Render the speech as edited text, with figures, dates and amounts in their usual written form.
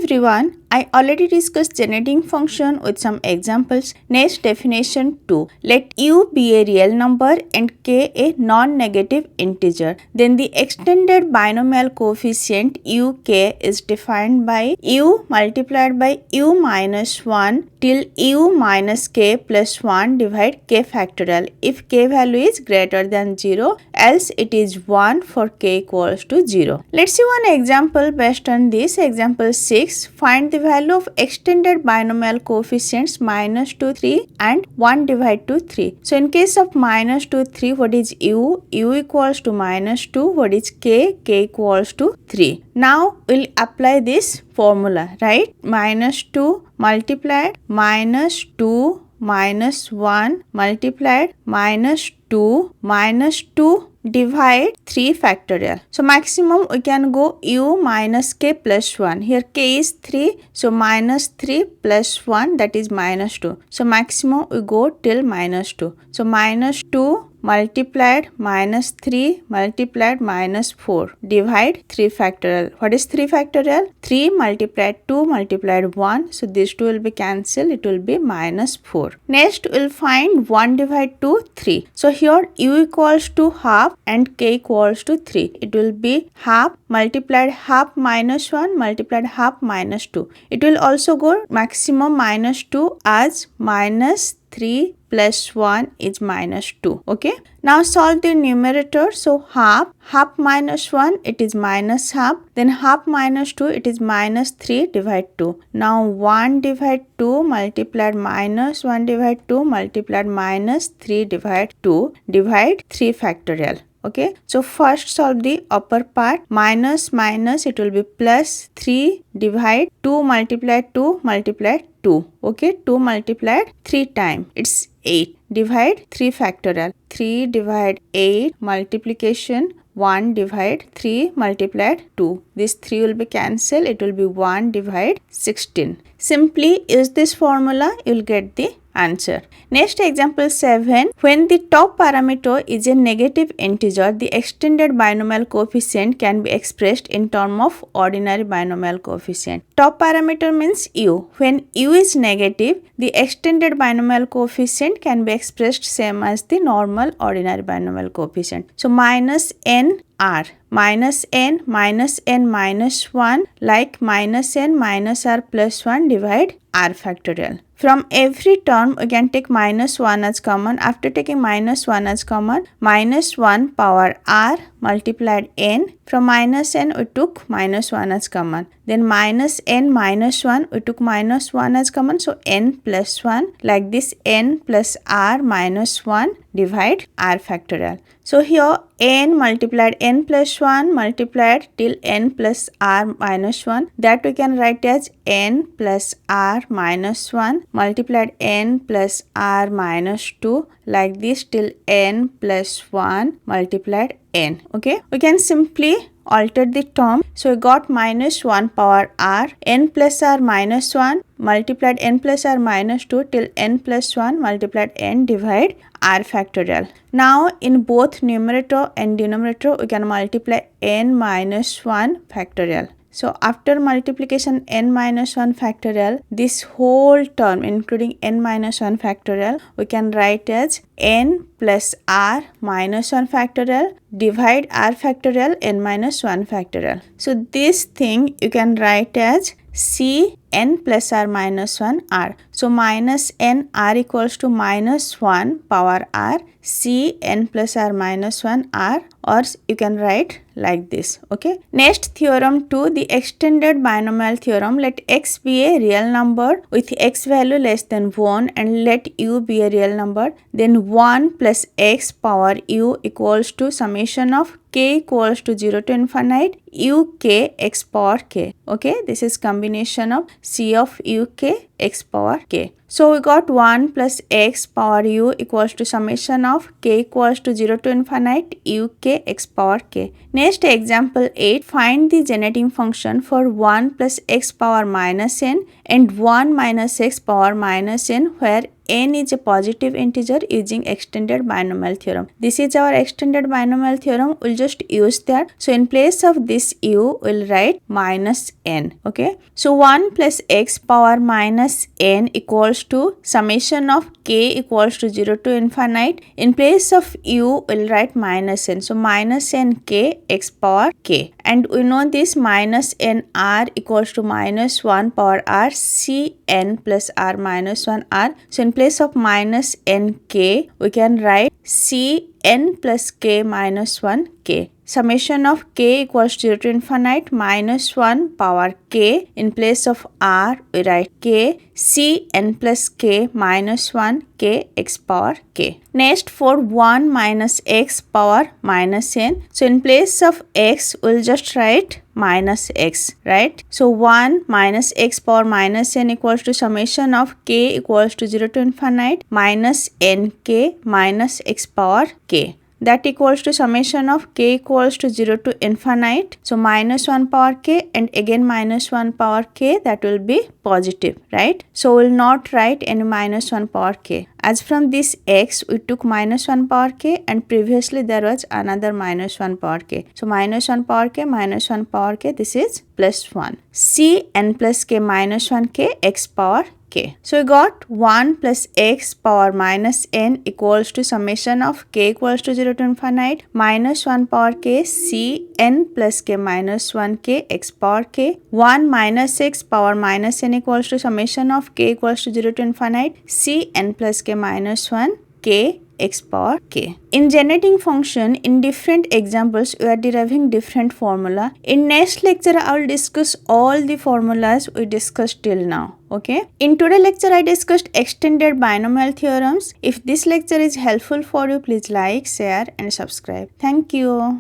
everyone, I already discussed generating function with some examples. Next definition 2. Let u be a real number and k a non-negative integer. Then the extended binomial coefficient uk is defined by u multiplied by u minus 1 till u minus k plus 1 divide k factorial. If k value is greater than 0, else it is 1 for k equals to 0. Let's see one example based on this. Example 6. Find the value of extended binomial coefficients minus 2, 3 and 1 divide to 3. So in case of minus 2, 3, what is u? U equals to minus 2. What is k? K equals to 3. Now we'll apply this formula, right? Minus 2 multiplied minus 2 minus 1 multiplied minus 2 minus 2 divide 3 factorial. So maximum we can go u minus k plus 1. Here k is 3. So minus 3 plus 1, that is minus 2. So maximum we go till minus 2. So minus 2 multiplied minus 3 multiplied minus 4 divide 3 factorial. What is 3 factorial? 3 multiplied 2 multiplied 1. So these two will be cancelled. It will be minus 4. Next we will find 1 divide 2, 3. So here u equals to half and k equals to 3. It will be half multiplied half minus 1 multiplied half minus 2. It will also go maximum minus 2 as minus 3 plus 1 is minus 2. Okay. Now solve the numerator. So half minus 1, it is minus half. Then half minus 2, it is minus 3 divide 2. Now 1 divide 2 multiplied minus 1 divide 2 multiplied minus 3 divide 2 divide 3 factorial. Okay, so first solve the upper part. Minus minus, it will be plus 3 divide 2 multiplied 2 multiplied 2. Okay, 2 multiplied 3 times. It's 8. Divide 3 factorial. 3 divide 8 multiplication 1 divide 3 multiplied 2. This 3 will be cancelled. It will be 1 divide 16. Simply use this formula. You will get the answer. Next example 7. When the top parameter is a negative integer, the extended binomial coefficient can be expressed in terms of ordinary binomial coefficient. Top parameter means u. When u is negative, the extended binomial coefficient can be expressed same as the normal ordinary binomial coefficient. So minus n r. Minus n minus 1 like minus n minus r plus 1 divide r factorial. From every term we can take minus 1 as common. After taking minus 1 as common, minus 1 power r multiplied n. From minus n we took minus 1 as common. Then minus n minus 1 we took minus 1 as common. So n plus 1, like this n plus r minus 1 divide r factorial. So here n multiplied n plus 1 multiplied till n plus r minus 1, that we can write as n plus r minus 1 multiplied n plus r minus 2, like this till n plus 1 multiplied n. Okay, we can simply alter the term. So we got minus 1 power r, n plus r minus 1 multiplied n plus r minus 2 till n plus 1 multiplied n divide r factorial. Now in both numerator and denominator we can multiply n minus 1 factorial. So after multiplication n minus 1 factorial, this whole term including n minus 1 factorial, we can write as n plus r minus 1 factorial divide r factorial n minus 1 factorial. So this thing you can write as c n plus r minus 1 r. So minus n r equals to minus 1 power r c n plus r minus 1 r, or you can write like this. Okay. Next theorem 2, the extended binomial theorem. Let x be a real number with x value less than 1 and let u be a real number. Then 1 plus x power u equals to summation of k equals to 0 to infinite uk x power k. Okay, this is combination of c of uk x power k. So we got 1 plus x power u equals to summation of k equals to 0 to infinite uk x power k. Next example 8. Find the generating function for 1 plus x power minus n and 1 minus x power minus n where n is a positive integer using extended binomial theorem. This is our extended binomial theorem. We'll just use that. So in place of this u, we'll write minus n. Okay. So 1 plus x power minus n equals to summation of k equals to 0 to infinite. In place of u, we'll write minus n. So minus n k x power k. And we know this minus n r equals to minus 1 power r c n plus r minus 1 r. So in place of minus n k, we can write c n plus k minus 1 k. Summation of k equals to 0 to infinite minus 1 power k. In place of r, we write k c n plus k minus 1 k x power k. Next, for 1 minus x power minus n. So in place of x, we'll just write minus x, right? So 1 minus x power minus n equals to summation of k equals to 0 to infinite minus nk minus x power k. That equals to summation of k equals to 0 to infinite. So minus 1 power k and again minus 1 power k, that will be positive, right? So we'll not write any minus 1 power k. As from this x, we took minus 1 power k and previously there was another minus 1 power k. So minus 1 power k minus 1 power k, this is plus 1. C n plus k minus 1 k x power k. So we got 1 plus x power minus n equals to summation of k equals to 0 to infinite minus 1 power k c n plus k minus 1 k x power k. 1 minus x power minus n equals to summation of k equals to 0 to infinite c n plus k minus 1 k x power k. In generating function, in different examples, we are deriving different formula. In next lecture, I will discuss all the formulas we discussed till now. Okay. In today's lecture, I discussed extended binomial theorems. If this lecture is helpful for you, please like, share and subscribe. Thank you.